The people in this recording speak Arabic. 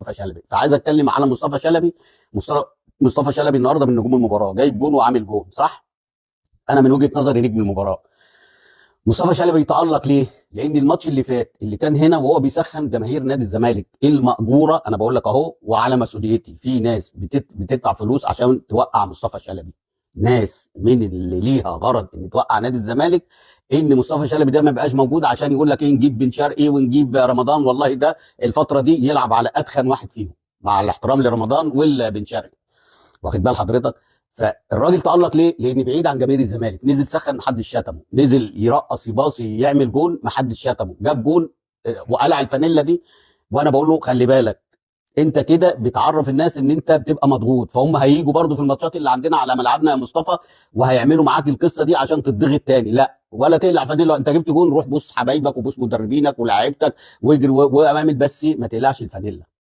مصطفى شلبي. فعايز اتكلم على مصطفى شلبي. مصطفى شلبي النهارده من نجوم المباراه، جايب جون وعامل جون، صح؟ انا من وجهه نظري نجم المباراه. مصطفى شلبي يتألق ليه؟ لأن الماتش اللي فات اللي كان هنا وهو بيسخن جماهير نادي الزمالك المأجورة، أنا بقول لك أهو وعلى مسؤوليتي، في ناس بتدفع فلوس عشان توقع مصطفى شلبي. ناس من اللي ليها غرض إن توقع نادي الزمالك، إن مصطفى شلبي ده ما يبقاش موجود عشان يقول لك إيه، نجيب بن شرقي ونجيب رمضان. والله ده الفترة دي يلعب على أتخن واحد فيهم، مع الاحترام لرمضان والبن شرقي، واخد بال حضرتك؟ فالراجل تألق ليه؟ لان بعيد عن جماهير الزمالك، نزل سخن محدش شتمه، نزل يرقص يباصي يعمل جون محدش شتمه، جاب جون وقلع الفانيلا دي. وانا بقول له خلي بالك، انت كده بتعرف الناس ان انت بتبقى مضغوط، فهم هييجوا برضو في الماتشات اللي عندنا على ملعبنا يا مصطفى وهيعملوا معاك القصه دي عشان تضغط تاني. لا، ولا تقلع فانيلا، انت جبت جون روح بوس حبايبك وبوس مدربينك ولاعيبتك واجري واعمل، بس ما تقلعش الفانيلا.